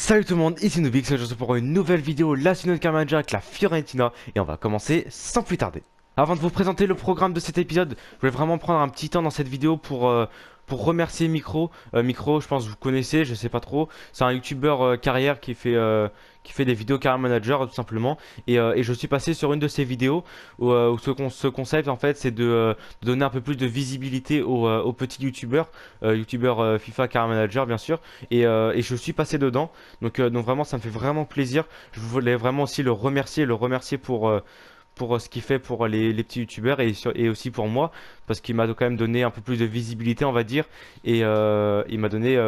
Salut tout le monde, ici Nubix, je suis pour une nouvelle vidéo, la Suno de Carmanager avec la Fiorentina, et on va commencer sans plus tarder. Avant de vous présenter le programme de cet épisode, je voulais vraiment prendre un petit temps dans cette vidéo pour remercier Micro. Micro, je pense que vous connaissez, je sais pas trop, c'est un youtubeur carrière qui fait des vidéos Career Manager tout simplement. Et je suis passé sur une de ses vidéos où ce concept en fait c'est de donner un peu plus de visibilité aux petits youtubeurs, FIFA Career Manager bien sûr. Et je suis passé dedans. Donc vraiment, ça me fait vraiment plaisir. Je voulais vraiment aussi le remercier pour ce qu'il fait pour les petits youtubeurs et aussi pour moi, parce qu'il m'a quand même donné un peu plus de visibilité, on va dire, et il m'a donné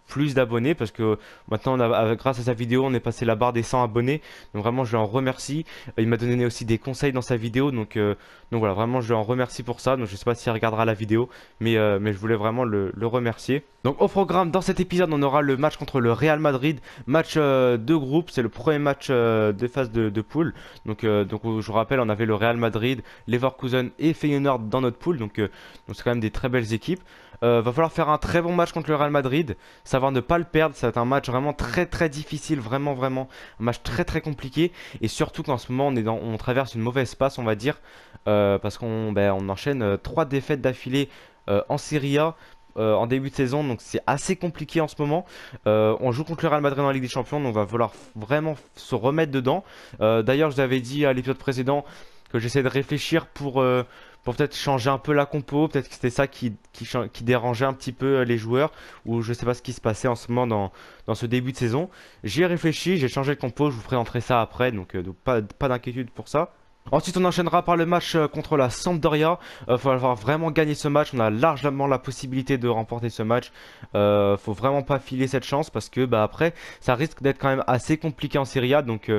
plus d'abonnés, parce que maintenant, grâce à sa vidéo, on est passé la barre des 100 abonnés. Donc vraiment, je l'en remercie. Il m'a donné aussi des conseils dans sa vidéo, donc voilà, vraiment, je l'en remercie pour ça. Donc je sais pas s'il regardera la vidéo, mais je voulais vraiment le remercier. Donc au programme, dans cet épisode, on aura le match contre le Real Madrid, match de groupe, c'est le premier match de phase de poule. Donc je vous rappelle, on avait le Real Madrid, Leverkusen et Feyenoord dans notre poule, donc c'est quand même des très belles équipes. Va falloir faire un très bon match contre le Real Madrid, savoir ne pas le perdre. Ça va être un match vraiment très très difficile, vraiment un match très très compliqué. Et surtout qu'en ce moment on traverse une mauvaise passe, on va dire, parce qu'on enchaîne 3 défaites d'affilée en Serie A. En début de saison, donc c'est assez compliqué en ce moment. On joue contre le Real Madrid en Ligue des Champions, donc on va falloir vraiment se remettre dedans. D'ailleurs, je vous avais dit à l'épisode précédent que j'essaie de réfléchir pour peut-être changer un peu la compo. Peut-être que c'était ça qui dérangeait un petit peu les joueurs, ou je sais pas ce qui se passait en ce moment dans ce début de saison. J'y ai réfléchi, j'ai changé de compo, je vous présenterai ça après, donc pas d'inquiétude pour ça. Ensuite, on enchaînera par le match contre la Sampdoria. Il faut falloir vraiment gagner ce match. On a largement la possibilité de remporter ce match. Faut vraiment pas filer cette chance, parce que après, ça risque d'être quand même assez compliqué en Serie A. Donc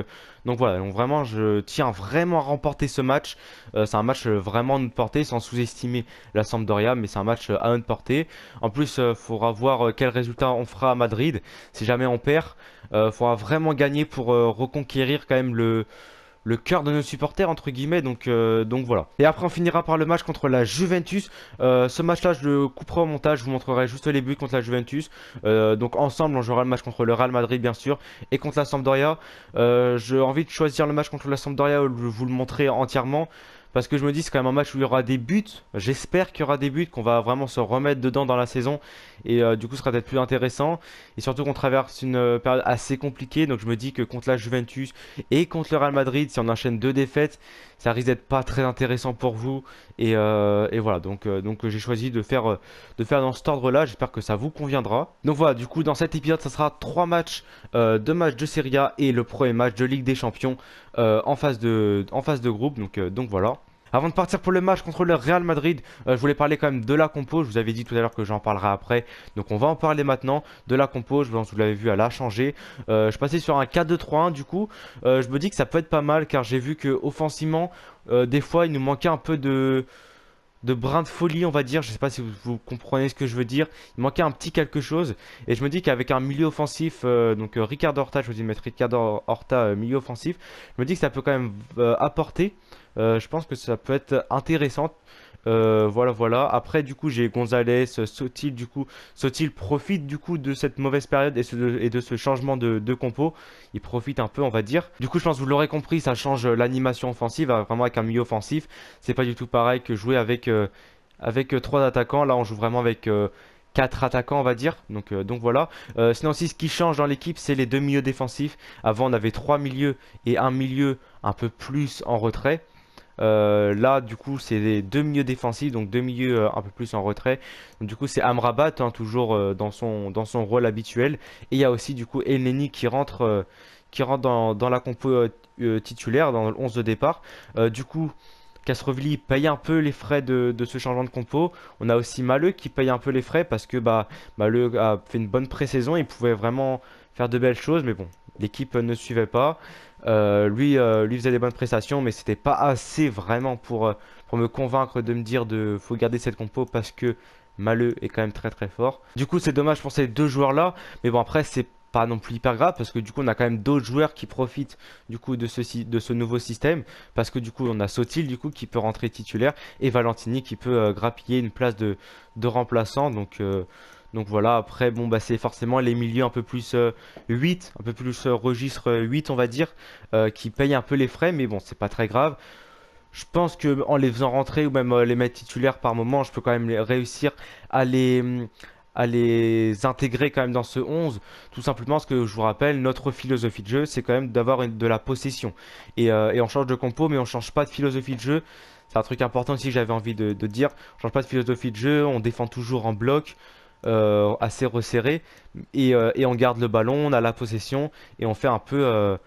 voilà, donc vraiment, je tiens vraiment à remporter ce match. C'est un match vraiment à notre portée, sans sous-estimer la Sampdoria, mais c'est un match à notre portée. En plus, il faudra voir quel résultat on fera à Madrid. Si jamais on perd, il faudra vraiment gagner pour reconquérir quand même le cœur de nos supporters entre guillemets, donc voilà. Et après on finira par le match contre la Juventus. Ce match là je le couperai au montage, je vous montrerai juste les buts contre la Juventus. Donc ensemble on jouera le match contre le Real Madrid bien sûr, et contre la Sampdoria. J'ai envie de choisir le match contre la Sampdoria où je vous le montrer entièrement, parce que je me dis c'est quand même un match où il y aura des buts. J'espère qu'il y aura des buts, qu'on va vraiment se remettre dedans dans la saison, et du coup ce sera peut-être plus intéressant. Et surtout qu'on traverse une période assez compliquée, donc je me dis que contre la Juventus et contre le Real Madrid, si on enchaîne 2 défaites, ça risque d'être pas très intéressant pour vous. Et voilà, donc j'ai choisi de faire dans cet ordre-là. J'espère que ça vous conviendra. Donc voilà, du coup dans cet épisode, ça sera 3 matchs, 2 matchs de Serie A et le premier match de Ligue des Champions en phase de groupe. Donc voilà. Avant de partir pour le match contre le Real Madrid, je voulais parler quand même de la compo. Je vous avais dit tout à l'heure que j'en parlerai après. Donc on va en parler maintenant de la compo. Vous l'avez vu, elle a changé. Je passais sur un 4-2-3-1 du coup. Je me dis que ça peut être pas mal, car j'ai vu que offensivement, des fois il nous manquait un peu de brin de folie, on va dire. Je sais pas si vous comprenez ce que je veux dire. Il manquait un petit quelque chose. Et je me dis qu'avec un milieu offensif, Ricardo Horta, je choisis de mettre Ricardo Horta milieu offensif. Je me dis que ça peut quand même apporter. Je pense que ça peut être intéressant. Voilà. Après, du coup, j'ai Gonzalez, Sotil. Du coup, Sotil profite du coup de cette mauvaise période et de ce changement de compo. Il profite un peu, on va dire. Du coup, je pense que vous l'aurez compris, ça change l'animation offensive, vraiment avec un milieu offensif. C'est pas du tout pareil que jouer avec 3 attaquants. Là, on joue vraiment avec 4 attaquants, on va dire. Donc voilà. Sinon aussi, ce qui change dans l'équipe, c'est les 2 milieux défensifs. Avant, on avait 3 milieux et un milieu un peu plus en retrait. Là, du coup, c'est les 2 milieux défensifs, donc 2 milieux un peu plus en retrait. Donc, du coup, c'est Amrabat, hein, toujours dans son rôle habituel. Et il y a aussi, du coup, Elneny qui rentre dans la compo titulaire, dans le 11 de départ. Du coup, Castrovilli paye un peu les frais de ce changement de compo. On a aussi Maleux qui paye un peu les frais, parce que Maleux a fait une bonne pré-saison. Il pouvait vraiment faire de belles choses, mais bon, l'équipe ne suivait pas. Lui faisait des bonnes prestations, mais c'était pas assez vraiment pour me convaincre de me dire faut garder cette compo, parce que Maleux est quand même très très fort. Du coup, c'est dommage pour ces 2 joueurs-là, mais bon, après, c'est pas non plus hyper grave, parce que du coup on a quand même d'autres joueurs qui profitent du coup de ce nouveau système, parce que du coup on a Sotil du coup qui peut rentrer titulaire, et Valentini qui peut grappiller une place de remplaçant. Donc voilà, après, bon, bah, c'est forcément les milieux un peu plus 8, un peu plus registre 8, on va dire, qui payent un peu les frais, mais bon, c'est pas très grave. Je pense que en les faisant rentrer ou même les mettre titulaires par moment, je peux quand même réussir à à les intégrer quand même dans ce 11. Tout simplement parce que je vous rappelle, notre philosophie de jeu, c'est quand même d'avoir de la possession. Et on change de compo, mais on change pas de philosophie de jeu. C'est un truc important aussi que j'avais envie de dire. On change pas de philosophie de jeu, on défend toujours en bloc. Assez resserré et on garde le ballon, on a la possession et on fait un peu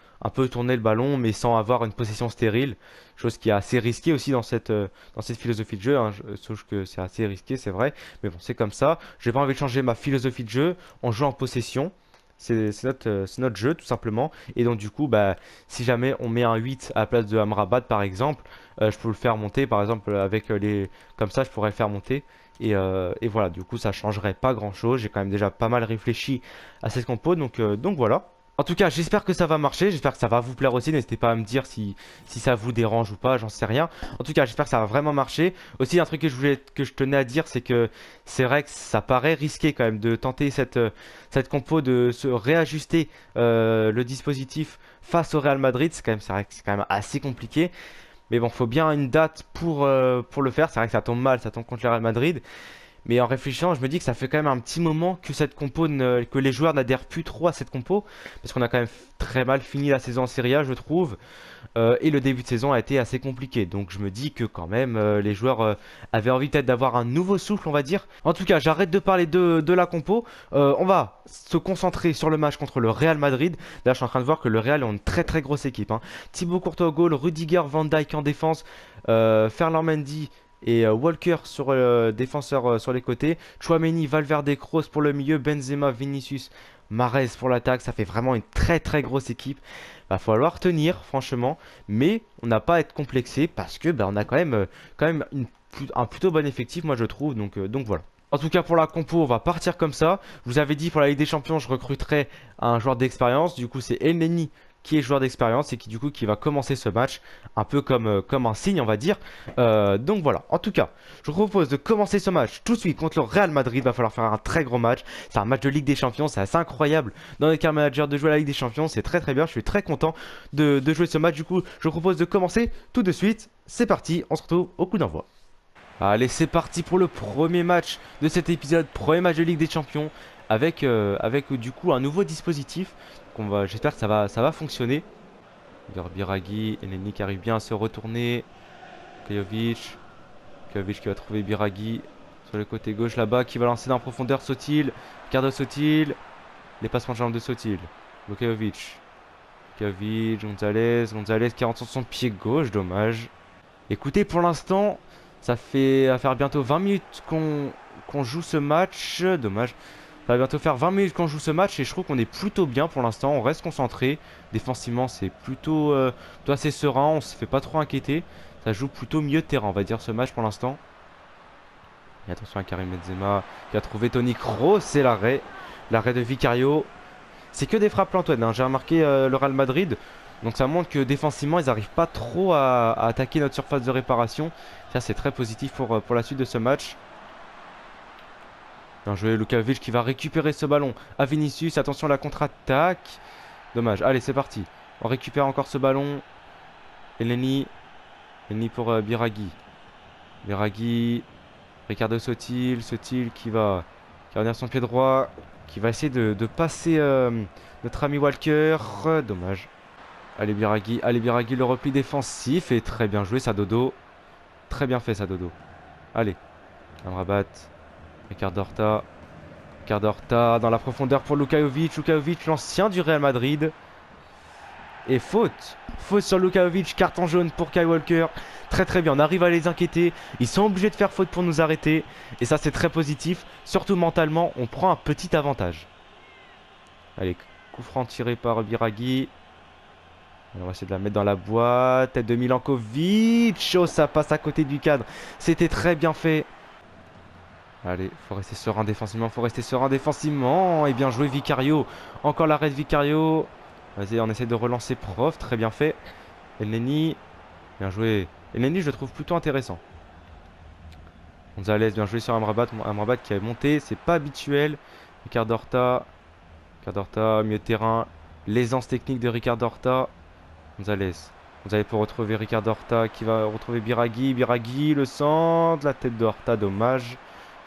tourner le ballon mais sans avoir une possession stérile, chose qui est assez risquée aussi dans cette philosophie de jeu, hein. Sauf que c'est assez risqué, c'est vrai, mais bon, c'est comme ça. J'ai pas envie de changer ma philosophie de jeu, on joue en possession. C'est notre jeu tout simplement. Et donc du coup, bah, si jamais on met un 8 à la place de Amrabat par exemple, je peux le faire monter par exemple avec les... Comme ça, je pourrais le faire monter. Et voilà, du coup, ça changerait pas grand-chose. J'ai quand même déjà pas mal réfléchi à cette compo, donc voilà. En tout cas, j'espère que ça va marcher, j'espère que ça va vous plaire aussi. N'hésitez pas à me dire si ça vous dérange ou pas, j'en sais rien. En tout cas, j'espère que ça va vraiment marcher. Aussi, un truc que je tenais à dire, c'est que c'est vrai que ça paraît risqué quand même de tenter cette compo, de se réajuster le dispositif face au Real Madrid. C'est vrai que c'est quand même assez compliqué. Mais bon, faut bien une date pour le faire. C'est vrai que ça tombe mal, ça tombe contre le Real Madrid. Mais en réfléchissant, je me dis que ça fait quand même un petit moment que que les joueurs n'adhèrent plus trop à cette compo. Parce qu'on a quand même très mal fini la saison en Serie A, je trouve. Et le début de saison a été assez compliqué. Donc je me dis que quand même, les joueurs avaient envie peut-être d'avoir un nouveau souffle, on va dire. En tout cas, j'arrête de parler de la compo. On va se concentrer sur le match contre le Real Madrid. Là, je suis en train de voir que le Real est une très très grosse équipe, hein. Thibaut Courtois au goal, Rudiger, Van Dijk en défense, Ferland Mendy et Walker sur défenseur sur les côtés, Chouameni, Valverde, Kroos pour le milieu, Benzema, Vinicius, Mahrez pour l'attaque. Ça fait vraiment une très très grosse équipe. Va falloir tenir franchement, mais on n'a pas à être complexé parce que on a quand même un plutôt bon effectif, moi je trouve. Donc voilà. En tout cas pour la compo, on va partir comme ça. Je vous avais dit pour la Ligue des Champions, je recruterai un joueur d'expérience. Du coup, c'est Elneny qui est joueur d'expérience et qui du coup qui va commencer ce match un peu comme un signe, on va dire. Donc voilà. En tout cas, je vous propose de commencer ce match tout de suite contre le Real Madrid. Va falloir faire un très gros match. C'est un match de Ligue des Champions, c'est assez incroyable dans les cartes manager de jouer à la Ligue des Champions. C'est très très bien. Je suis très content de jouer ce match. Du coup, je vous propose de commencer tout de suite. C'est parti. On se retrouve au coup d'envoi. Allez, c'est parti pour le premier match de cet épisode, premier match de Ligue des Champions, avec du coup un nouveau dispositif. J'espère que ça va fonctionner. Biraghi, Elneny qui arrive bien à se retourner. Kajovic qui va trouver Biraghi sur le côté gauche là-bas, qui va lancer dans la profondeur Sotil. Ricardo Sotil, les passements de jambes de Sotil. Lukajovic, Gonzalez qui rentre sur son pied gauche, dommage. Écoutez, pour l'instant, va faire bientôt 20 minutes qu'on joue ce match. Dommage. Ça va bientôt faire 20 minutes qu'on joue ce match et je trouve qu'on est plutôt bien pour l'instant. On reste concentré. Défensivement, c'est plutôt assez serein. On se fait pas trop inquiéter. Ça joue plutôt mieux de terrain, on va dire, ce match pour l'instant. Et attention à Karim Benzema qui a trouvé Toni Kroos. C'est l'arrêt. L'arrêt de Vicario. C'est que des frappes plantoines, hein. J'ai remarqué le Real Madrid. Donc ça montre que défensivement, ils n'arrivent pas trop à attaquer notre surface de réparation. Ça, c'est très positif pour la suite de ce match. Bien joué, Lukajovic qui va récupérer ce ballon à Vinicius. Attention à la contre-attaque. Dommage. Allez, c'est parti. On récupère encore ce ballon. Elneny. Elneny pour Biraghi. Biraghi. Ricardo Sotil. Sotil qui va revenir son pied droit. Qui va essayer de passer notre ami Walker. Dommage. Allez Biraghi, le repli défensif. Et très bien joué ça, Dodo. Très bien fait ça, Dodo. Allez, Amrabat. Ricardo Horta dans la profondeur pour Lukajovic. Lukajovic, l'ancien du Real Madrid. Et faute. Faute sur Lukajovic, carton jaune pour Kyle Walker. Très très bien, on arrive à les inquiéter. Ils sont obligés de faire faute pour nous arrêter. Et ça, c'est très positif. Surtout mentalement, on prend un petit avantage. Allez, coup franc tiré par Biraghi. On va essayer de la mettre dans la boîte. Tête de Milankovic. Oh, ça passe à côté du cadre. C'était très bien fait. Allez, faut rester serein défensivement. Et bien joué Vicario. Encore l'arrêt de Vicario. Vas-y, on essaie de relancer Prof. Très bien fait. Elneny. Bien joué. Elneny, je le trouve plutôt intéressant. Gonzalez, bien joué sur Amrabat. Amrabat qui a monté, c'est pas habituel. Ricardo Horta. Ricardo Horta, milieu de terrain. L'aisance technique de Ricardo Horta. Gonzalez. Gonzalez pour retrouver Ricardo Horta qui va retrouver Biraghi. Biraghi, le centre. La tête de Horta, dommage.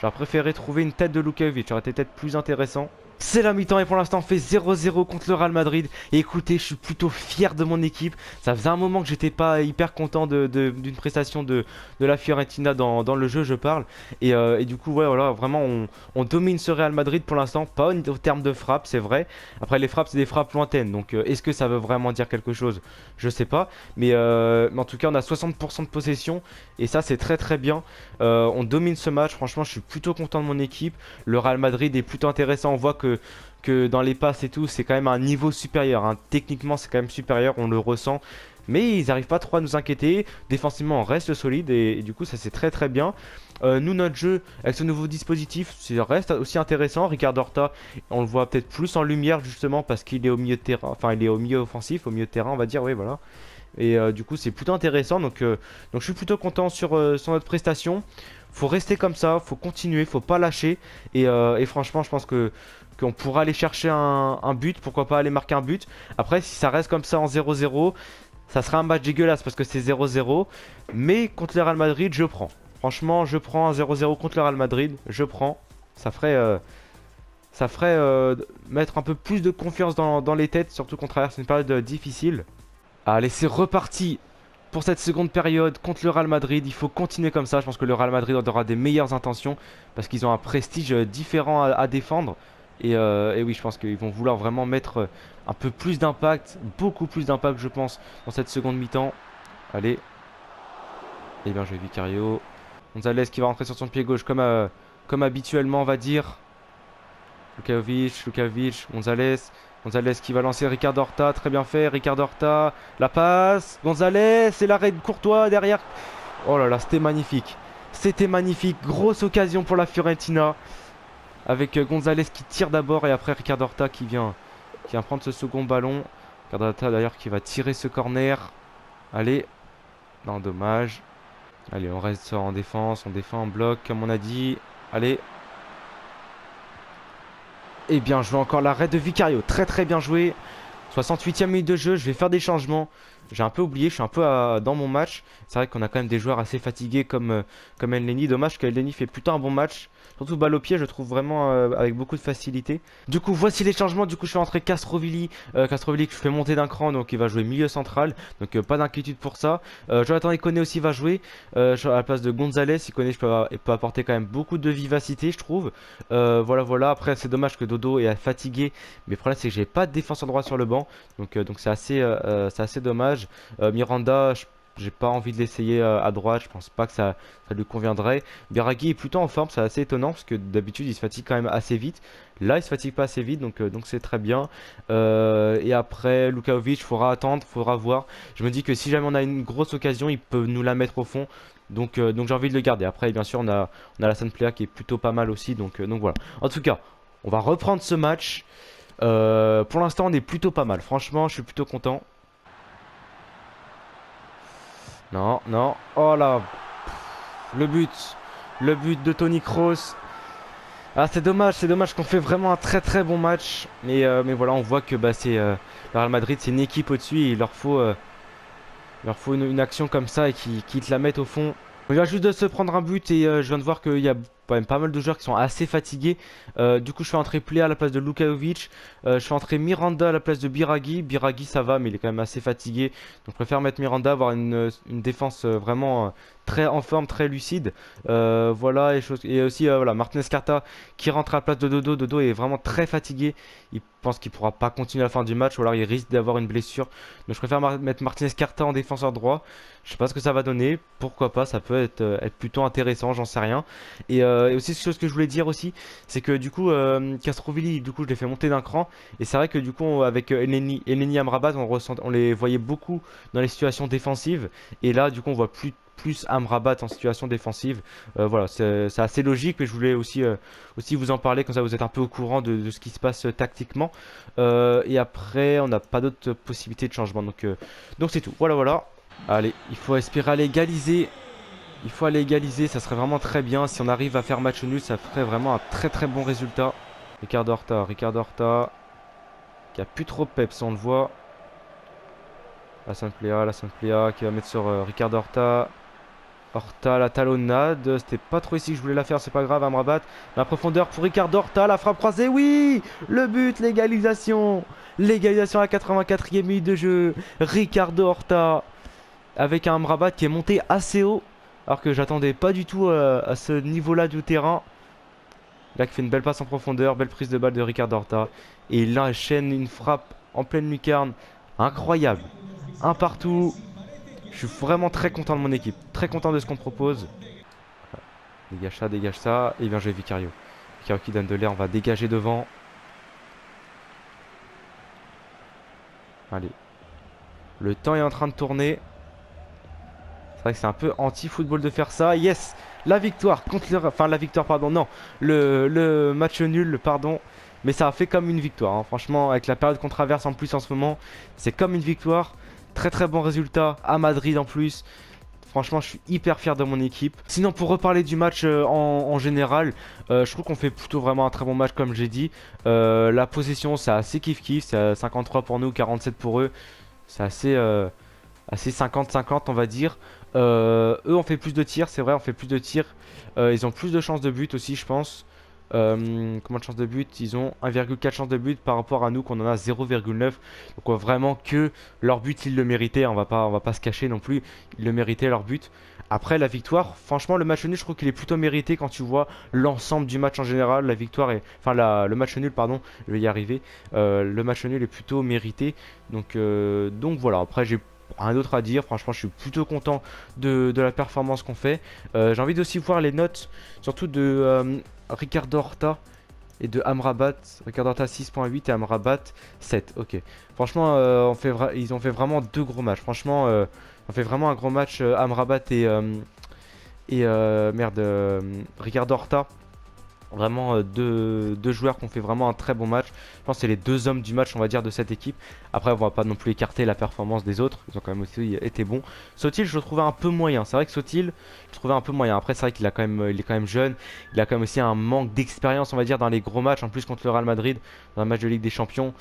J'aurais préféré trouver une tête de Lukaovic. Ça aurait été peut-être plus intéressant. C'est la mi-temps et pour l'instant on fait 0-0 contre le Real Madrid. Et écoutez, je suis plutôt fier de mon équipe. Ça faisait un moment que j'étais pas hyper content d'une prestation de la Fiorentina dans le jeu, je parle. Et du coup, ouais, voilà, vraiment on domine ce Real Madrid pour l'instant. Pas au terme de frappe, c'est vrai. Après, les frappes, c'est des frappes lointaines. Donc, est-ce que ça veut vraiment dire quelque chose? Je sais pas. Mais en tout cas, on a 60% de possession. Et ça, c'est très très bien. On domine ce match. Franchement, je suis plutôt content de mon équipe. Le Real Madrid est plutôt intéressant. On voit que dans les passes et tout, c'est quand même un niveau supérieur, hein. Techniquement, c'est quand même supérieur, on le ressent. Mais ils n'arrivent pas trop à nous inquiéter. Défensivement, on reste solide et du coup, ça c'est très très bien. Nous, notre jeu, avec ce nouveau dispositif, ça reste aussi intéressant. Ricardo Horta, on le voit peut-être plus en lumière justement parce qu'il est au milieu de terrain, enfin, il est au milieu offensif, au milieu de terrain, on va dire, oui, voilà. Et du coup, c'est plutôt intéressant. Donc je suis plutôt content sur notre prestation. Faut rester comme ça, faut continuer, faut pas lâcher. Et franchement, je pense qu'on pourra aller chercher un but. Pourquoi pas aller marquer un but. Après, si ça reste comme ça en 0-0, ça sera un match dégueulasse parce que c'est 0-0. Mais contre le Real Madrid, je prends. Franchement, je prends un 0-0 contre le Real Madrid. Je prends. Ça ferait mettre un peu plus de confiance dans les têtes, surtout qu'on traverse une période difficile. Allez, c'est reparti pour cette seconde période contre le Real Madrid. Il faut continuer comme ça. Je pense que le Real Madrid aura des meilleures intentions parce qu'ils ont un prestige différent à défendre. Et oui, je pense qu'ils vont vouloir vraiment mettre un peu plus d'impact, beaucoup plus d'impact, je pense, dans cette seconde mi-temps. Allez. Et bien, je vais Vicario. Gonzalez qui va rentrer sur son pied gauche comme habituellement, on va dire. Lukaovic, Gonzalez. Gonzalez qui va lancer Ricardo Horta, très bien fait. Ricardo Horta, la passe. Gonzalez et l'arrêt de Courtois derrière. Oh là là, c'était magnifique. C'était magnifique. Grosse occasion pour la Fiorentina. Avec Gonzalez qui tire d'abord et après Ricardo Horta qui vient prendre ce second ballon. Ricardo Horta d'ailleurs qui va tirer ce corner. Allez. Non, dommage. Allez, on reste en défense. On défend en bloc comme on a dit. Allez. Et bien joué encore l'arrêt de Vicario. Très très bien joué. 68e minute de jeu. Je vais faire des changements. J'ai un peu oublié. Je suis un peu dans mon match. C'est vrai qu'on a quand même des joueurs assez fatigués comme Elneny. Dommage qu'Elneny fait plutôt un bon match. Surtout balle au pied, je trouve vraiment avec beaucoup de facilité. Du coup, voici les changements. Du coup, je fais entrer Castrovilli. Castrovilli que je fais monter d'un cran. Donc, il va jouer milieu central. Donc, pas d'inquiétude pour ça. Jonathan Iconé aussi va jouer à la place de Gonzalez. Iconé, il peut apporter quand même beaucoup de vivacité, je trouve. Voilà. Après, c'est dommage que Dodo est fatigué. Mais le problème, c'est que j'ai pas de défenseur droit sur le banc. Donc c'est assez dommage. Miranda, j'ai pas envie de l'essayer à droite, je pense pas que ça lui conviendrait. Biraghi est plutôt en forme, c'est assez étonnant parce que d'habitude il se fatigue quand même assez vite. Là il se fatigue pas assez vite donc c'est très bien. Et après Lukaovic, faudra attendre, faudra voir. Je me dis que si jamais on a une grosse occasion, il peut nous la mettre au fond. Donc j'ai envie de le garder. Après bien sûr on a la Plea qui est plutôt pas mal aussi donc voilà. En tout cas, on va reprendre ce match. Pour l'instant on est plutôt pas mal. Franchement je suis plutôt content. Non. Oh là. Le but de Toni Kroos. Ah, c'est dommage qu'on fait vraiment un très très bon match. Mais voilà, on voit que le Real Madrid, c'est une équipe au-dessus et il leur faut une action comme ça et qu'ils te la mettent au fond. On vient juste de se prendre un but et je viens de voir qu'il y a quand même pas mal de joueurs qui sont assez fatigués. Du coup, je fais entrer Plea à la place de Lukaovic. Je fais entrer Miranda à la place de Biraghi. Biraghi, ça va, mais il est quand même assez fatigué. Donc, je préfère mettre Miranda, avoir une défense vraiment très en forme, très lucide. Voilà, et aussi voilà, Martinez Carta qui rentre à la place de Dodo. Dodo est vraiment très fatigué. Il pense qu'il pourra pas continuer à la fin du match ou alors il risque d'avoir une blessure. Donc, je préfère mettre Martinez Carta en défenseur droit. Je sais pas ce que ça va donner. Pourquoi pas, ça peut être plutôt intéressant, j'en sais rien. Et aussi, quelque chose que je voulais dire aussi, c'est que du coup, Castrovilli, du coup, je l'ai fait monter d'un cran. Et c'est vrai que du coup, avec Elneny Amrabat, on les voyait beaucoup dans les situations défensives. Et là, du coup, on voit plus Amrabat en situation défensive. Voilà, c'est assez logique, mais je voulais aussi vous en parler, comme ça vous êtes un peu au courant de ce qui se passe tactiquement. Et après, on n'a pas d'autres possibilités de changement. Donc c'est tout. Voilà. Allez, il faut espérer aller égaliser. Il faut aller égaliser, ça serait vraiment très bien. Si on arrive à faire match nul, ça ferait vraiment un très très bon résultat. Ricardo Horta, qui a plus trop de peps, on le voit. La Saint-Pléa qui va mettre sur Ricardo Horta. Horta, la talonnade, c'était pas trop ici que je voulais la faire, c'est pas grave, Amrabat. La profondeur pour Ricardo Horta, la frappe croisée, oui. Le but, l'égalisation. L'égalisation à la 84e minute de jeu. Ricardo Horta avec un Amrabat qui est monté assez haut. Alors que j'attendais pas du tout à ce niveau-là du terrain. Là qui fait une belle passe en profondeur, belle prise de balle de Ricardo Horta. Et il enchaîne une frappe en pleine lucarne. Incroyable. Un partout. Je suis vraiment très content de mon équipe. Très content de ce qu'on propose. Dégage ça, dégage ça. Et bien joué Vicario. Vicario qui donne de l'air, on va dégager devant. Allez. Le temps est en train de tourner. C'est vrai que c'est un peu anti-football de faire ça. Yes! La victoire contre le... Enfin la victoire, pardon, non. Le match nul, pardon. Mais ça a fait comme une victoire, hein. Franchement, avec la période qu'on traverse en plus en ce moment, c'est comme une victoire. Très très bon résultat à Madrid en plus. Franchement, je suis hyper fier de mon équipe. Sinon, pour reparler du match en général, je trouve qu'on fait plutôt vraiment un très bon match, comme j'ai dit. La possession, c'est assez kiff-kiff. C'est 53 pour nous, 47 pour eux. C'est assez 50-50, on va dire. Eux, on fait plus de tirs, c'est vrai, on fait plus de tirs. Ils ont plus de chances de but aussi, je pense. Combien de chances de but? Ils ont 1,4 chances de but par rapport à nous qu'on en a 0,9. Donc vraiment que leur but ils le méritaient, on va pas se cacher non plus, ils le méritaient leur but. Après la victoire, franchement le match nul je trouve qu'il est plutôt mérité quand tu vois l'ensemble du match en général. La victoire est, enfin le match nul pardon, je vais y arriver. Le match nul est plutôt mérité. Donc voilà, après j'ai rien d'autre à dire, franchement je suis plutôt content de la performance qu'on fait. J'ai envie aussi voir les notes, surtout de Ricardo Horta et de Amrabat. Ricardo Horta 6.8 et Amrabat 7. Ok. Franchement, ils ont fait vraiment deux gros matchs. Franchement, on fait vraiment un gros match Amrabat et Ricardo Horta. Vraiment deux joueurs qui ont fait vraiment un très bon match. Je pense que c'est les deux hommes du match, on va dire, de cette équipe. Après, on va pas non plus écarter la performance des autres. Ils ont quand même aussi été bons. Sotil, je le trouvais un peu moyen. C'est vrai que Sotil, je le trouvais un peu moyen. Après, c'est vrai qu'il a quand même, il est quand même jeune. Il a quand même aussi un manque d'expérience, on va dire, dans les gros matchs. En plus, contre le Real Madrid, dans un match de Ligue des Champions.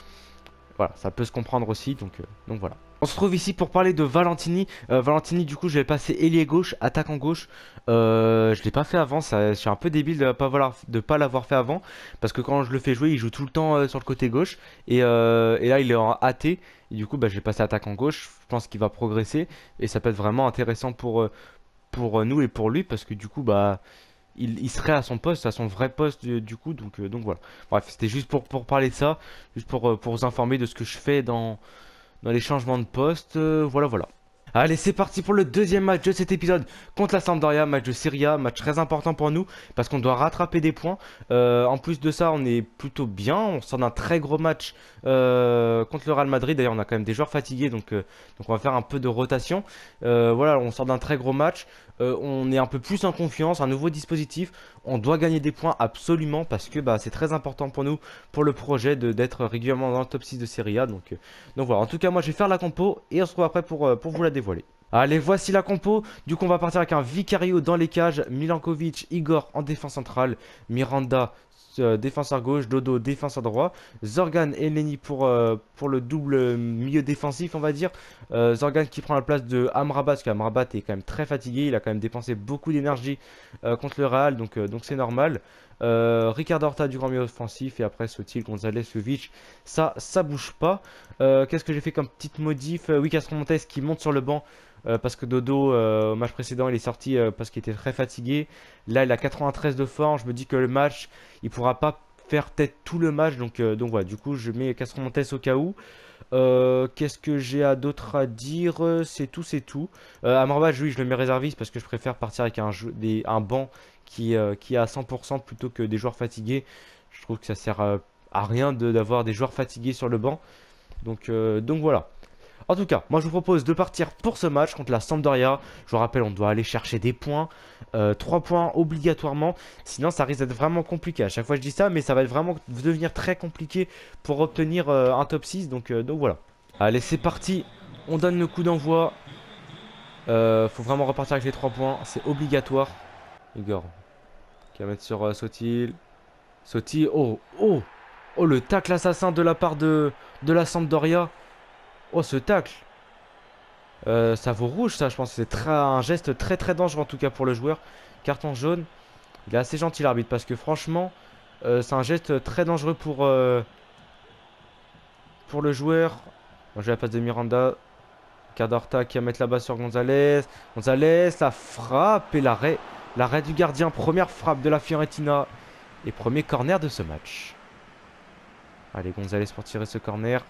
Voilà, ça peut se comprendre aussi, donc voilà. On se trouve ici pour parler de Valentini. Valentini, du coup, je vais passer ailier gauche, attaquant gauche. Je l'ai pas fait avant, je suis un peu débile de pas l'avoir fait avant. Parce que quand je le fais jouer, il joue tout le temps sur le côté gauche. Et là, il est en AT. Et du coup, bah, je vais passer attaquant gauche. Je pense qu'il va progresser. Et ça peut être vraiment intéressant pour nous et pour lui. Parce que du coup, bah, il serait à son poste, à son vrai poste du coup. Donc voilà. Bref, c'était juste pour parler de ça. Juste pour vous informer de ce que je fais dans les changements de poste. Voilà. Allez, c'est parti pour le deuxième match de cet épisode contre la Sampdoria, match de Serie A, match très important pour nous parce qu'on doit rattraper des points. En plus de ça, on est plutôt bien, on sort d'un très gros match contre le Real Madrid. D'ailleurs, on a quand même des joueurs fatigués, donc on va faire un peu de rotation. Voilà, on sort d'un très gros match. On est un peu plus en confiance, un nouveau dispositif. On doit gagner des points absolument parce que bah, c'est très important pour nous, pour le projet d'être régulièrement dans le top 6 de Serie A. Donc voilà, en tout cas, moi je vais faire la compo et on se retrouve après pour vous la dévoiler. Allez, voici la compo. Du coup, on va partir avec un Vicario dans les cages, Milankovic, Igor en défense centrale, Miranda défenseur gauche, Dodo défenseur droit, Zorgan et Elneny pour le double milieu défensif, on va dire. Zorgan qui prend la place de Amrabat, parce qu'Amrabat est quand même très fatigué, il a quand même dépensé beaucoup d'énergie contre le Real, donc c'est normal. Ricardo Horta du grand milieu offensif et après Sotil, Gonzalez, Jovic, ça bouge pas. Qu'est-ce que j'ai fait comme petite modif? Oui, Castro Montes qui monte sur le banc parce que Dodo au match précédent il est sorti parce qu'il était très fatigué. Là il a 93 de forme, je me dis que le match il pourra pas faire peut-être tout le match donc voilà, du coup je mets Castro Montes au cas où. Qu'est-ce que j'ai d'autre à dire? C'est tout. Amrabat, oui, je le mets réserviste parce que je préfère partir avec un banc qui est à 100% plutôt que des joueurs fatigués. Je trouve que ça sert à rien d'avoir des joueurs fatigués sur le banc. Donc voilà. En tout cas, moi je vous propose de partir pour ce match contre la Sampdoria. Je vous rappelle, on doit aller chercher des points. 3 points obligatoirement. Sinon, ça risque d'être vraiment compliqué. À chaque fois, je dis ça, mais ça va vraiment devenir très compliqué pour obtenir un top 6. Donc voilà. Allez, c'est parti. On donne le coup d'envoi. Faut vraiment repartir avec les 3 points, c'est obligatoire. Igor qui va mettre sur Sotil. Sotil, oh, oh, oh, le tacle assassin de la part de la Sampdoria. Oh, ce tacle. Ça vaut rouge, ça, je pense. C'est un geste très très dangereux en tout cas pour le joueur. Carton jaune. Il est assez gentil l'arbitre parce que franchement, c'est un geste très dangereux pour le joueur. Moi, j'ai la passe de Miranda. Cadorta qui va mettre la balle sur Gonzalez. Gonzalez, la frappe et l'arrêt. L'arrêt du gardien. Première frappe de la Fiorentina. Et premier corner de ce match. Allez, Gonzalez pour tirer ce corner.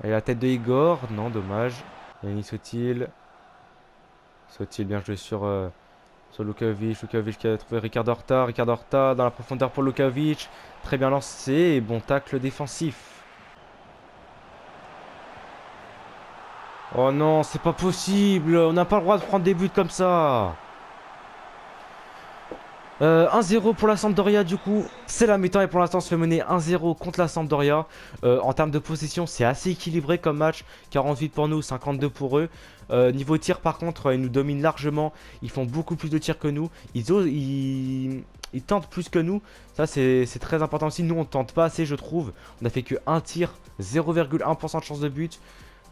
Et la tête de Igor. Non, dommage. Yannis Sotil. Sotil bien joué sur Lukavic. Lukavic qui a trouvé Ricardo Horta. Ricardo Horta dans la profondeur pour Lukavic. Très bien lancé. Et bon tacle défensif. Oh non, c'est pas possible. On n'a pas le droit de prendre des buts comme ça. 1-0 pour la Sampdoria du coup, c'est la mi-temps et pour l'instant on se fait mener 1-0 contre la Sampdoria. En termes de possession c'est assez équilibré comme match, 48 pour nous, 52 pour eux. Niveau tir par contre ils nous dominent largement, ils font beaucoup plus de tirs que nous, ils tentent plus que nous, ça c'est très important aussi, nous on tente pas assez je trouve, on a fait que 1 tir, 0,1% de chance de but.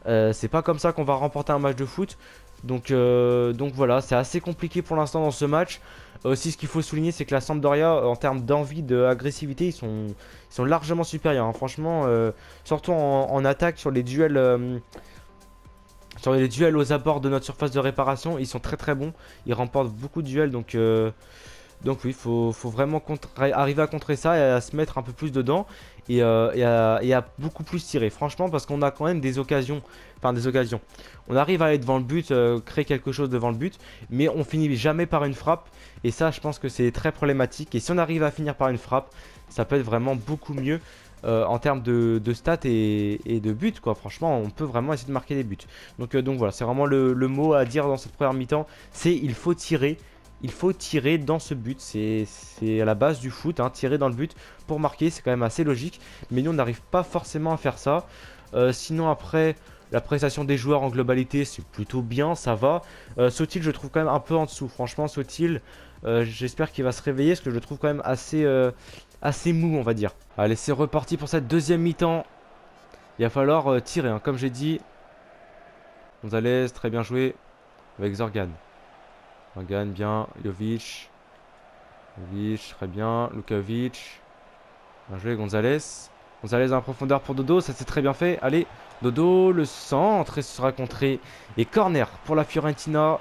C'est pas comme ça qu'on va remporter un match de foot. Donc voilà, c'est assez compliqué pour l'instant dans ce match. Aussi, ce qu'il faut souligner, c'est que la Sampdoria, en termes d'envie, d'agressivité, ils sont largement supérieurs. Hein. Franchement, surtout en attaque, sur les duels aux abords de notre surface de réparation, ils sont très très bons. Ils remportent beaucoup de duels, donc oui, faut vraiment arriver à contrer ça et à se mettre un peu plus dedans et à beaucoup plus tirer. Franchement, parce qu'on a quand même des occasions. Enfin, des occasions. On arrive à aller devant le but, créer quelque chose devant le but, mais on finit jamais par une frappe. Et ça, je pense que c'est très problématique. Et si on arrive à finir par une frappe, ça peut être vraiment beaucoup mieux en termes de stats et de buts, quoi. Franchement, on peut vraiment essayer de marquer des buts. Donc voilà, c'est vraiment le mot à dire dans cette première mi-temps. C'est il faut tirer. Il faut tirer dans ce but, c'est à la base du foot, hein, tirer dans le but pour marquer, c'est quand même assez logique. Mais nous on n'arrive pas forcément à faire ça. Sinon après, la prestation des joueurs en globalité c'est plutôt bien, ça va. Sotil je trouve quand même un peu en dessous, franchement Sotil, j'espère qu'il va se réveiller parce que je le trouve quand même assez mou on va dire. Allez c'est reparti pour cette deuxième mi-temps. Il va falloir tirer, hein, comme j'ai dit. Gonzalez, très bien joué avec Zorgan. Zorgan, bien. Jovic. Jovic, très bien. Lukavic. Bien joué, Gonzalez. Gonzalez en profondeur pour Dodo, ça c'est très bien fait. Allez, Dodo, le centre, et ce sera contré. Et corner pour la Fiorentina.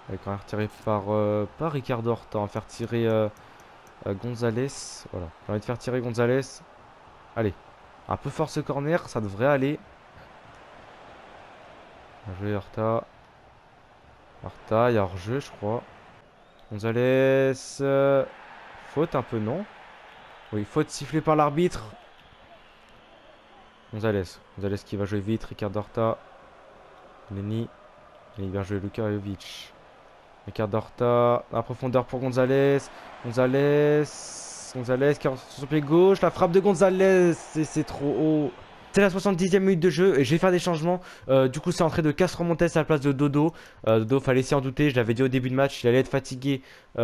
Allez, corner tiré par Ricardo Horta. On va faire tirer Gonzalez. Voilà, j'ai envie de faire tirer Gonzalez. Allez, un peu fort ce corner, ça devrait aller. Bien joué, Horta. Horta, il y a hors-jeu, je crois. Gonzalez. Faute un peu, non? Oui, faute sifflée par l'arbitre. Gonzalez. Gonzalez qui va jouer vite. Ricardo Horta. Lenny. Il vient jouer Lukajovic. Ricardo Horta. La profondeur pour Gonzalez. Gonzalez. Gonzalez qui rentre sur son pied gauche. La frappe de Gonzalez. C'est trop haut. C'est la 70e minute de jeu et je vais faire des changements. Du coup, c'est entré de Castro Montes à la place de Dodo. Dodo, fallait s'y en douter. Je l'avais dit au début de match, il allait être fatigué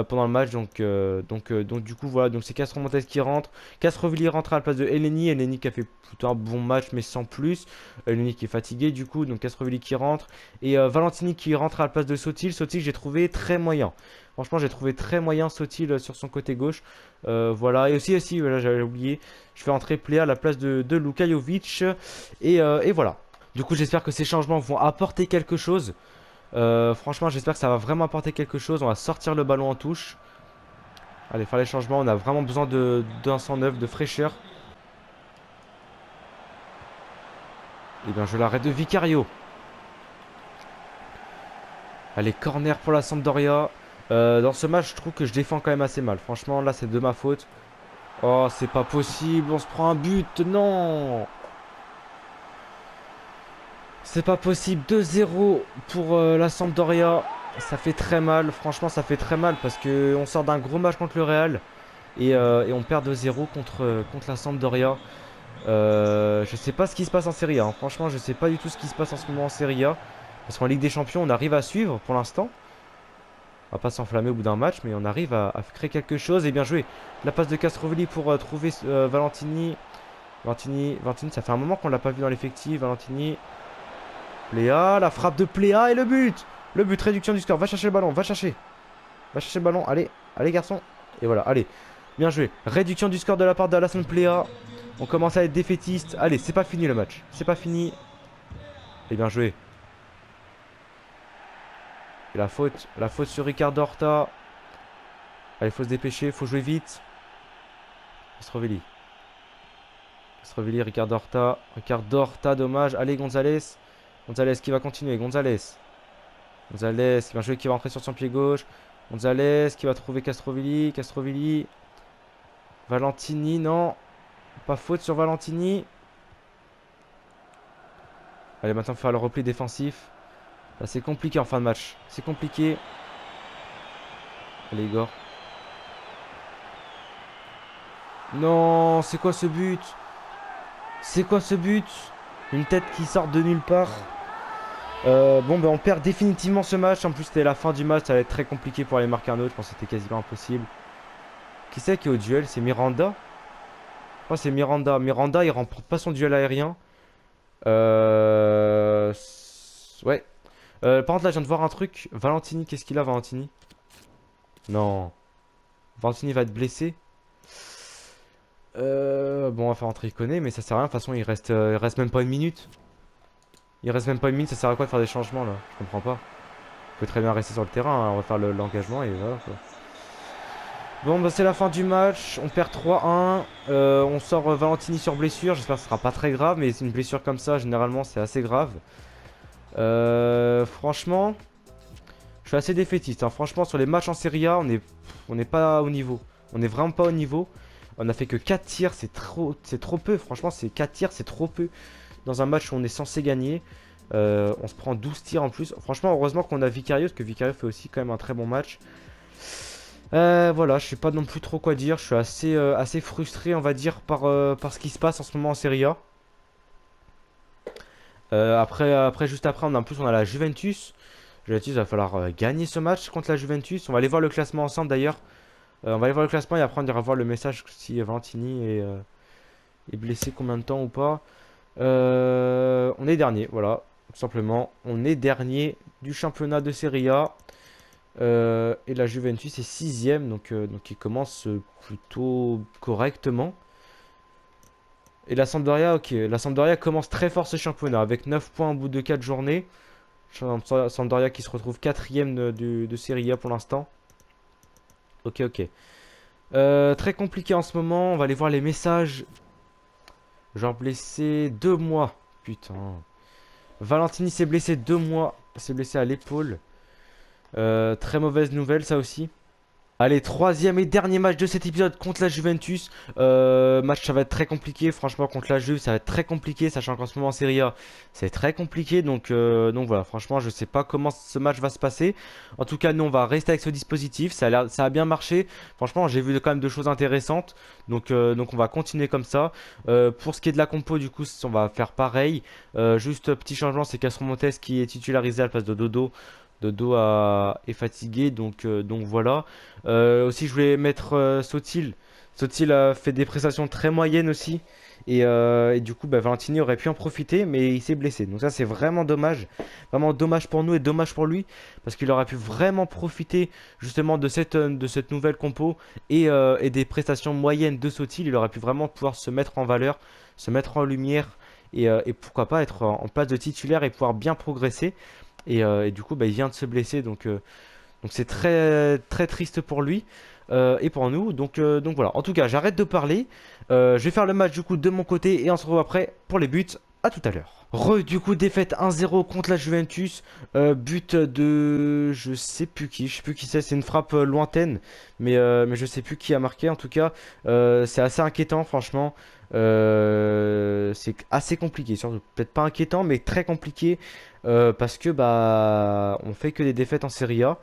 pendant le match. Donc, du coup, voilà. Donc, c'est Castro Montes qui rentre. Castrovilliers rentre à la place de Eleni. Eleni qui a fait plutôt un bon match, mais sans plus. Eleni qui est fatigué, du coup. Donc, Castrovilliers qui rentre. Et Valentini qui rentre à la place de Sotil. Sotil, j'ai trouvé très moyen. Franchement, j'ai trouvé très moyen Sotil sur son côté gauche. Voilà. Et aussi, voilà, j'avais oublié. Je fais entrer Plea à la place de Lukajovic. Et voilà. Du coup, j'espère que ces changements vont apporter quelque chose. Franchement, j'espère que ça va vraiment apporter quelque chose. On va sortir le ballon en touche. Allez, faire les changements. On a vraiment besoin d'un sang neuf, de fraîcheur. Et bien, je l'arrête de Vicario. Allez, corner pour la Sampdoria. Dans ce match, je trouve que je défends quand même assez mal. Franchement, là, c'est de ma faute. Oh, c'est pas possible. On se prend un but. Non. C'est pas possible. 2-0 pour la Sampdoria. Ça fait très mal. Franchement, ça fait très mal parce qu'on sort d'un gros match contre le Real. Et on perd 2-0 contre la Sampdoria. Je sais pas ce qui se passe en Serie A. Hein. Franchement, je sais pas du tout ce qui se passe en ce moment en Serie A. Parce qu'en Ligue des Champions, on arrive à suivre pour l'instant. On va pas s'enflammer au bout d'un match, mais on arrive à créer quelque chose. Et bien joué. La passe de Castrovilli pour trouver Valentini. Valentini, ça fait un moment qu'on l'a pas vu dans l'effectif. Valentini. Pléa, la frappe de Pléa et le but. Le but, réduction du score. Va chercher le ballon, va chercher. Va chercher le ballon. Allez, allez garçon. Et voilà, allez. Bien joué. Réduction du score de la part d'Alassane Pléa. On commence à être défaitiste. Allez, c'est pas fini le match. C'est pas fini. Et bien joué. Et la faute sur Ricardo Horta. Allez, faut se dépêcher, faut jouer vite. Castrovilli. Castrovilli, Ricardo Horta. Ricardo Horta, dommage. Allez, Gonzalez. Gonzalez qui va continuer. Gonzalez. Gonzalez, bien joué, qui va entrer sur son pied gauche. Gonzalez qui va trouver Castrovilli. Castrovilli. Valentini, non. Pas faute sur Valentini. Allez, maintenant, il faut faire le repli défensif. Là, c'est compliqué en fin de match. C'est compliqué. Allez, Igor. Non, c'est quoi ce but? C'est quoi ce but? Une tête qui sort de nulle part. Bon, ben on perd définitivement ce match. En plus, c'était la fin du match. Ça va être très compliqué pour aller marquer un autre. Je pense que c'était quasiment impossible. Qui c'est qui est au duel? C'est Miranda? Je crois que c'est Miranda. Miranda, il remporte pas son duel aérien. Ouais. Par contre, là, je viens de voir un truc. Valentini, qu'est-ce qu'il a, Valentini? Non. Valentini va être blessé. Bon, on va faire entrer Iconé, mais ça sert à rien. De toute façon, il reste même pas une minute. Il reste même pas une minute. Ça sert à quoi de faire des changements là? Je comprends pas. On peut très bien rester sur le terrain. Hein. On va faire l'engagement et voilà quoi. Bon, bah, c'est la fin du match. On perd 3-1. On sort Valentini sur blessure. J'espère que ce sera pas très grave, mais c'est une blessure comme ça, généralement, c'est assez grave. Franchement, je suis assez défaitiste. Hein. Franchement, sur les matchs en Serie A, on n'est pas au niveau. On n'est vraiment pas au niveau. On a fait que 4 tirs, c'est trop peu. Franchement, c'est 4 tirs, c'est trop peu. Dans un match où on est censé gagner, on se prend 12 tirs en plus. Franchement, heureusement qu'on a Vicario, parce que Vicario fait aussi quand même un très bon match. Voilà, je sais pas non plus trop quoi dire. Je suis assez frustré, on va dire, par ce qui se passe en ce moment en Serie A. Juste après, en plus, on a la Juventus. Juventus, il va falloir gagner ce match contre la Juventus. On va aller voir le classement ensemble d'ailleurs. On va aller voir le classement et après on ira voir le message si Valentini est blessé combien de temps ou pas. On est dernier, voilà, tout simplement. On est dernier du championnat de Serie A. Et la Juventus est 6ème, donc il commence plutôt correctement. Et la Sampdoria, ok, la Sampdoria commence très fort ce championnat avec 9 points au bout de 4 journées. Sampdoria qui se retrouve 4ème de Serie A pour l'instant. Ok, ok. Très compliqué en ce moment. On va aller voir les messages. Genre blessé 2 mois. Putain. Valentini s'est blessé 2 mois. S'est blessé à l'épaule. Très mauvaise nouvelle ça aussi. Allez, troisième et dernier match de cet épisode contre la Juventus. Match, ça va être très compliqué. Franchement, contre la Juve, ça va être très compliqué. Sachant qu'en ce moment en Serie A, c'est très compliqué. Donc voilà, franchement, je sais pas comment ce match va se passer. En tout cas, nous, on va rester avec ce dispositif. Ça a bien marché. Franchement, j'ai vu quand même de choses intéressantes. Donc on va continuer comme ça. Pour ce qui est de la compo, du coup, on va faire pareil. Juste petit changement, c'est Castro Montes qui est titularisé à la place de Dodo. Dodo est fatigué, donc voilà. Aussi, je voulais mettre Sotil. Sotil a fait des prestations très moyennes aussi. Et du coup, bah, Valentini aurait pu en profiter, mais il s'est blessé. Donc ça, c'est vraiment dommage. Vraiment dommage pour nous et dommage pour lui. Parce qu'il aurait pu vraiment profiter justement de cette nouvelle compo et des prestations moyennes de Sotil. Il aurait pu vraiment pouvoir se mettre en valeur, se mettre en lumière. Et pourquoi pas être en place de titulaire et pouvoir bien progresser. Et du coup, bah, il vient de se blesser, donc c'est très très triste pour lui et pour nous. Donc voilà. En tout cas, j'arrête de parler. Je vais faire le match du coup de mon côté et on se retrouve après pour les buts. À tout à l'heure. Du coup, défaite 1-0 contre la Juventus. But de je sais plus qui. Je sais plus qui c'est. C'est une frappe lointaine, mais je sais plus qui a marqué. En tout cas, c'est assez inquiétant, franchement. C'est assez compliqué, surtout peut-être pas inquiétant, mais très compliqué parce que bah on fait que des défaites en Serie A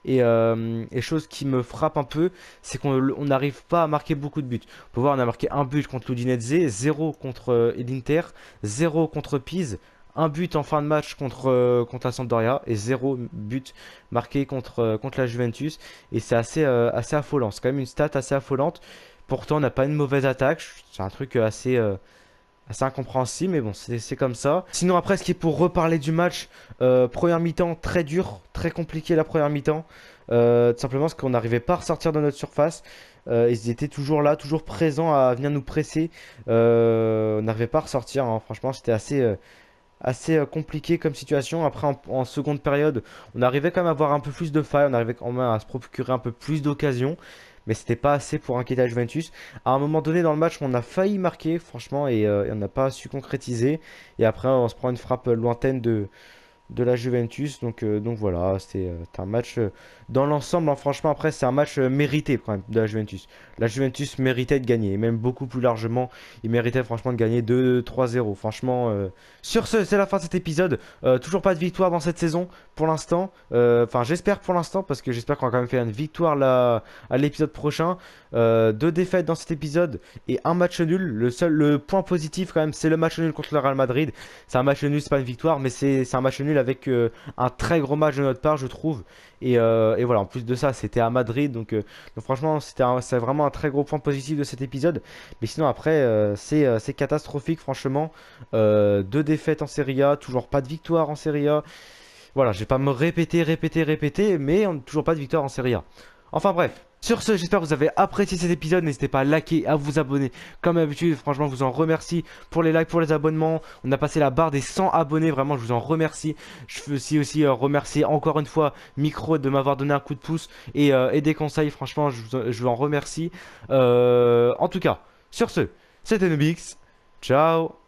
et chose qui me frappe un peu, c'est qu'on n'arrive pas à marquer beaucoup de buts. On peut voir, on a marqué un but contre l'Udinese, 0 contre l'Inter, 0 contre Pise, un but en fin de match contre la Sampdoria et zéro but marqué contre la Juventus. Et c'est assez affolant. C'est quand même une stat assez affolante. Pourtant, on n'a pas une mauvaise attaque. C'est un truc assez incompréhensible, mais bon, c'est comme ça. Sinon, après, ce qui est pour reparler du match, première mi-temps très dur, très compliqué la première mi-temps. Tout simplement parce qu'on n'arrivait pas à ressortir de notre surface. Ils étaient toujours là, toujours présents à venir nous presser. On n'arrivait pas à ressortir, hein. Franchement, c'était assez compliqué comme situation. Après, en seconde période, on arrivait quand même à avoir un peu plus de failles, on arrivait quand même à se procurer un peu plus d'occasions, mais c'était pas assez pour inquiéter la Juventus. À un moment donné dans le match, on a failli marquer, franchement, et on n'a pas su concrétiser. Et après, on se prend une frappe lointaine de la Juventus. Donc voilà, c'était un match dans l'ensemble, hein, franchement, après, c'est un match mérité quand même de la Juventus. La Juventus méritait de gagner, et même beaucoup plus largement, il méritait franchement de gagner 2-3-0. Franchement, sur ce, c'est la fin de cet épisode. Toujours pas de victoire dans cette saison pour l'instant. Enfin, j'espère pour l'instant, parce que j'espère qu'on va quand même faire une victoire là, à l'épisode prochain. Deux défaites dans cet épisode et un match nul. Le point positif quand même, c'est le match nul contre le Real Madrid. C'est un match nul, c'est pas une victoire, mais c'est un match nul avec un très gros match de notre part, je trouve. Et voilà, en plus de ça, c'était à Madrid. Donc franchement, c'est vraiment un très gros point positif de cet épisode. Mais sinon, après, c'est catastrophique, franchement. Deux défaites en Serie A, toujours pas de victoire en Serie A. Voilà, je vais pas me répéter, mais toujours pas de victoire en Serie A. Enfin bref. Sur ce, j'espère que vous avez apprécié cet épisode. N'hésitez pas à liker, à vous abonner. Comme d'habitude, franchement, je vous en remercie pour les likes, pour les abonnements. On a passé la barre des 100 abonnés. Vraiment, je vous en remercie. Je veux aussi remercier encore une fois Micro de m'avoir donné un coup de pouce et des conseils. Franchement, je vous en remercie. En tout cas, sur ce, c'était Nubix. Ciao.